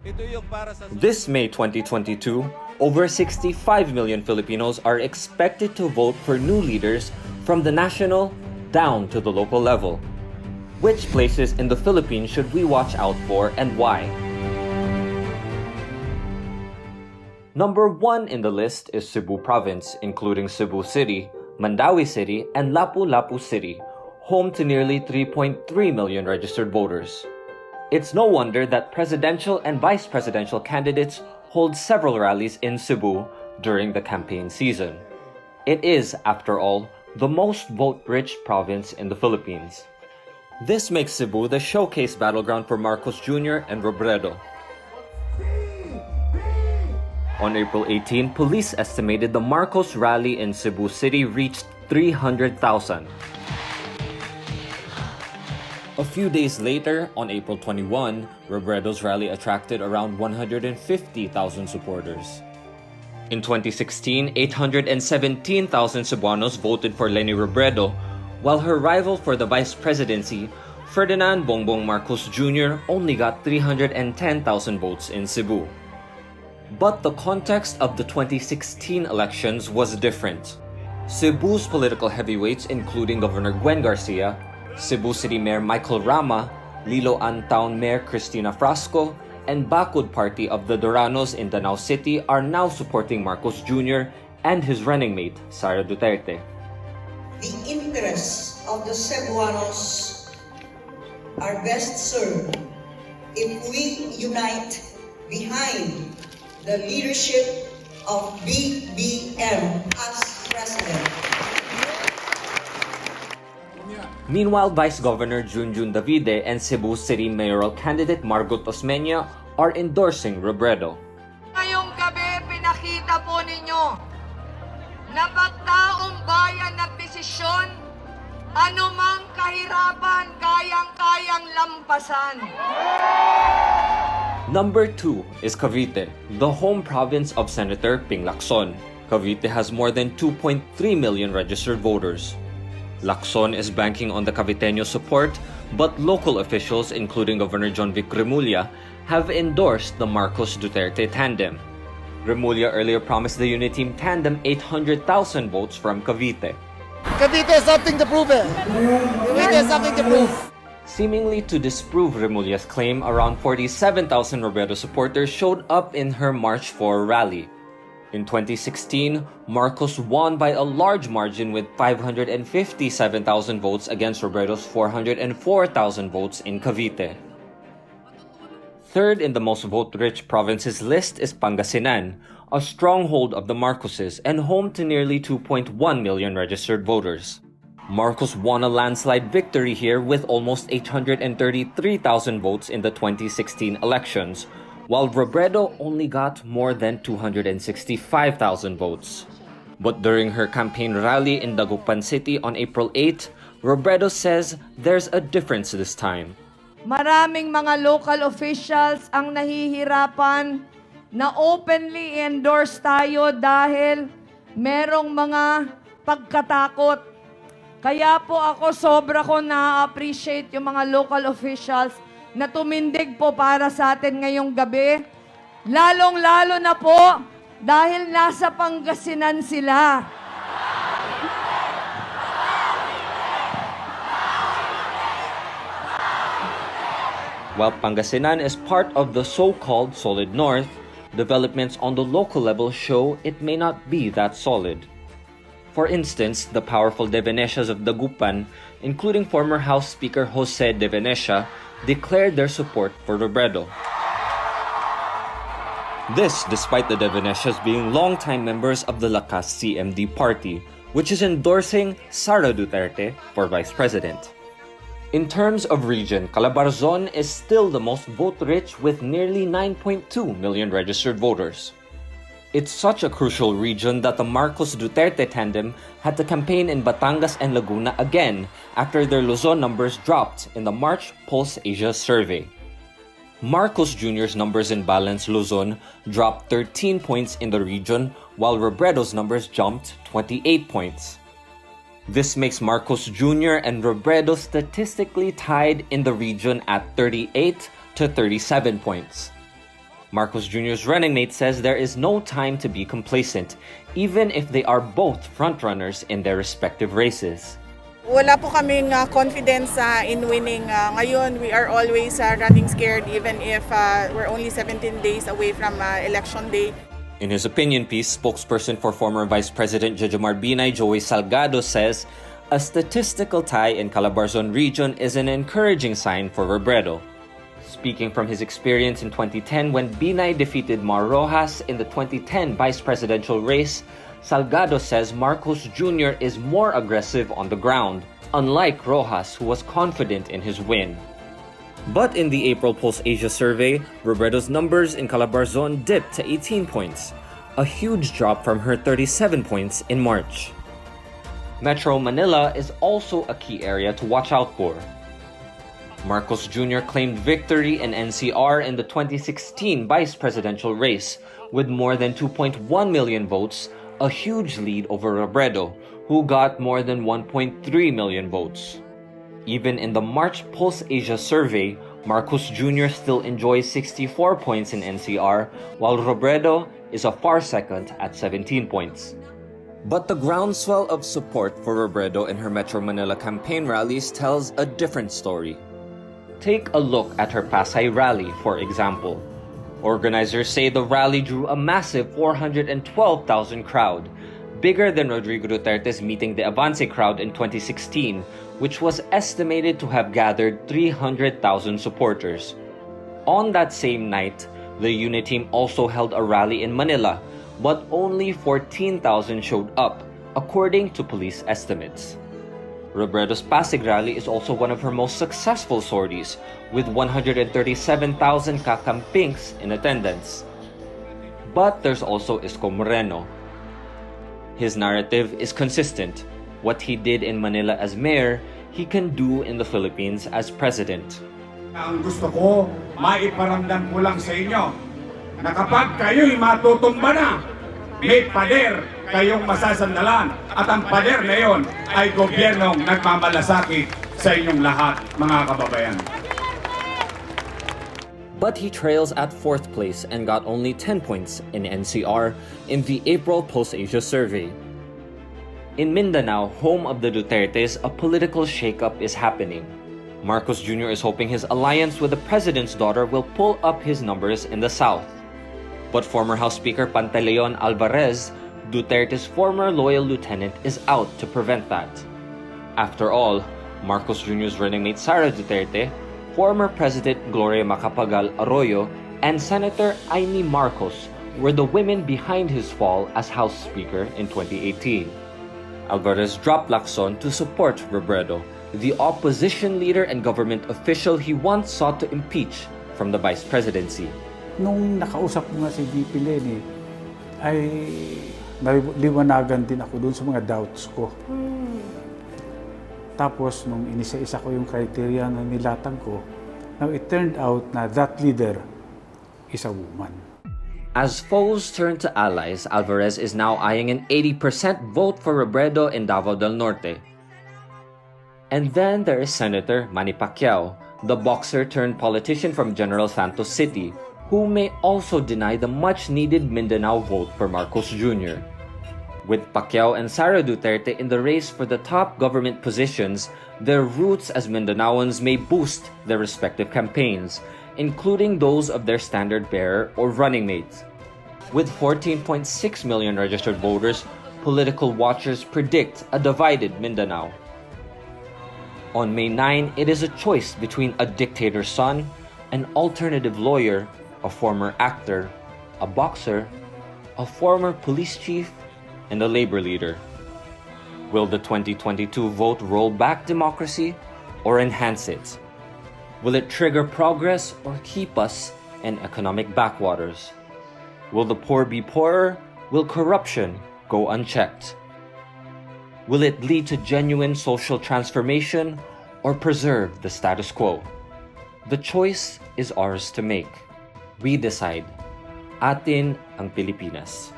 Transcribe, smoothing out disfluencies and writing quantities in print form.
This May 2022, over 65 million Filipinos are expected to vote for new leaders from the national down to the local level. Which places in the Philippines should we watch out for and why? Number 1 in the list is Cebu Province, including Cebu City, Mandaue City, and Lapu-Lapu City, home to nearly 3.3 million registered voters. It's no wonder that presidential and vice presidential candidates hold several rallies in Cebu during the campaign season. It is, after all, the most vote-rich province in the Philippines. This makes Cebu the showcase battleground for Marcos Jr. and Robredo. On April 18, police estimated the Marcos rally in Cebu City reached 300,000. A few days later, on April 21, Robredo's rally attracted around 150,000 supporters. In 2016, 817,000 Cebuanos voted for Leni Robredo, while her rival for the vice presidency, Ferdinand Bongbong Marcos Jr., only got 310,000 votes in Cebu. But the context of the 2016 elections was different. Cebu's political heavyweights, including Governor Gwen Garcia, Cebu City Mayor Michael Rama, Liloan Town Mayor Cristina Frasco, and Bakud Party of the Doranos in Danao City are now supporting Marcos Jr. and his running mate, Sara Duterte. The interests of the Cebuanos are best served if we unite behind the leadership of BBM as president. Meanwhile, Vice Governor Junjun Davide and Cebu City mayoral candidate Margot Osmeña are endorsing Robredo. Ngayong gabi, pinakita po ninyo na pagtaong bayan at desisyon, anumang kahirapan, kayang-kayang lampasan. Number 2 is Cavite, the home province of Senator Ping Lacson. Cavite has more than 2.3 million registered voters. Lacson is banking on the Caviteño support, but local officials, including Governor John Vic Remulla, have endorsed the Marcos Duterte tandem. Remulla earlier promised the Uniteam tandem 800,000 votes from Cavite. Cavite has something to prove. Cavite has something to prove. Seemingly to disprove Remulla's claim, around 47,000 Robredo supporters showed up in her March 4 rally. In 2016, Marcos won by a large margin with 557,000 votes against Robredo's 404,000 votes in Cavite. Third in the most vote-rich provinces list is Pangasinan, a stronghold of the Marcoses and home to nearly 2.1 million registered voters. Marcos won a landslide victory here with almost 833,000 votes in the 2016 elections, while Robredo only got more than 265,000 votes. But during her campaign rally in Dagupan City on April 8, Robredo says there's a difference this time. Maraming mga local officials ang nahihirapan na openly endorse tayo dahil merong mga pagkatakot. Kaya po ako sobra ko na-appreciate yung mga local officials na tumindig po para sa atin ngayong gabi. Lalong-lalo na po dahil nasa Pangasinan sila. While Pangasinan is part of the so-called Solid North, developments on the local level show it may not be that solid. For instance, the powerful De Venecias of Dagupan, including former House Speaker Jose De Venecia, declared their support for Robredo. This despite the De Venecias being longtime members of the Lakas CMD party, which is endorsing Sara Duterte for vice president. In terms of region, Calabarzon is still the most vote-rich with nearly 9.2 million registered voters. It's such a crucial region that the Marcos Duterte tandem had to campaign in Batangas and Laguna again after their Luzon numbers dropped in the March Pulse Asia survey. Marcos Jr.'s numbers in Balance Luzon dropped 13 points in the region, while Robredo's numbers jumped 28 points. This makes Marcos Jr. and Robredo statistically tied in the region at 38 to 37 points. Marcos Jr.'s running mate says there is no time to be complacent, even if they are both frontrunners in their respective races. Wala po kaming confidence in winning. Ngayon, we are always running scared even if we're only 17 days away from election day. In his opinion piece, spokesperson for former Vice President Jojomar Binay, Joey Salgado, says a statistical tie in Calabarzon region is an encouraging sign for Robredo. Speaking from his experience in 2010 when Binay defeated Mar Rojas in the 2010 vice presidential race, Salgado says Marcos Jr. is more aggressive on the ground, unlike Rojas, who was confident in his win. But in the April Pulse Asia survey, Robredo's numbers in Calabarzon dipped to 18 points, a huge drop from her 37 points in March. Metro Manila is also a key area to watch out for. Marcos Jr. claimed victory in NCR in the 2016 vice presidential race with more than 2.1 million votes, a huge lead over Robredo, who got more than 1.3 million votes. Even in the March Pulse Asia survey, Marcos Jr. still enjoys 64 points in NCR, while Robredo is a far second at 17 points. But the groundswell of support for Robredo in her Metro Manila campaign rallies tells a different story. Take a look at her Pasay rally, for example. Organizers say the rally drew a massive 412,000 crowd, bigger than Rodrigo Duterte's Meeting the Avance crowd in 2016, which was estimated to have gathered 300,000 supporters. On that same night, the unit team also held a rally in Manila, but only 14,000 showed up, according to police estimates. Robredo's Pasig rally is also one of her most successful sorties, with 137,000 kakampings in attendance. But there's also Isko Moreno. His narrative is consistent. What he did in Manila as mayor, he can do in the Philippines as president. Ang gusto ko, maiparamdam ko lang sa inyo na kapag kayo'y matutumba na, may pader kayong masasandalan at ang pader na yon ay gobyernong nagmamalasakit sa inyong lahat, mga kababayan. But he trails at 4th place and got only 10 points in NCR in the April Pulse Asia survey. In Mindanao, home of the Dutertes, a political shakeup is happening. Marcos Jr. is hoping his alliance with the president's daughter will pull up his numbers in the south. But former House Speaker Pantaleon Alvarez, Duterte's former loyal lieutenant, is out to prevent that. After all, Marcos Jr.'s running mate Sara Duterte, former President Gloria Macapagal Arroyo, and Senator Amy Marcos were the women behind his fall as House Speaker in 2018. Alvarez dropped Lacson to support Robredo, the opposition leader and government official he once sought to impeach from the vice presidency. Nung nakausap ko nga si VP Lenny, ay naliwanagan din ako dun sa mga doubts ko. Tapos nung inisa-isa ko yung criteria na nilatang ko, now it turned out na that leader is a woman. As foes turn to allies, Alvarez is now eyeing an 80% vote for Robredo in Davao del Norte. And then there is Senator Manny Pacquiao, the boxer turned politician from General Santos City, who may also deny the much-needed Mindanao vote for Marcos Jr. With Pacquiao and Sara Duterte in the race for the top government positions, their roots as Mindanaoans may boost their respective campaigns, including those of their standard bearer or running mates. With 14.6 million registered voters, political watchers predict a divided Mindanao. On May 9, it is a choice between a dictator's son, an alternative lawyer, a former actor, a boxer, a former police chief, and a labor leader. Will the 2022 vote roll back democracy or enhance it? Will it trigger progress or keep us in economic backwaters? Will the poor be poorer? Will corruption go unchecked? Will it lead to genuine social transformation or preserve the status quo? The choice is ours to make. We decide. Atin ang Pilipinas.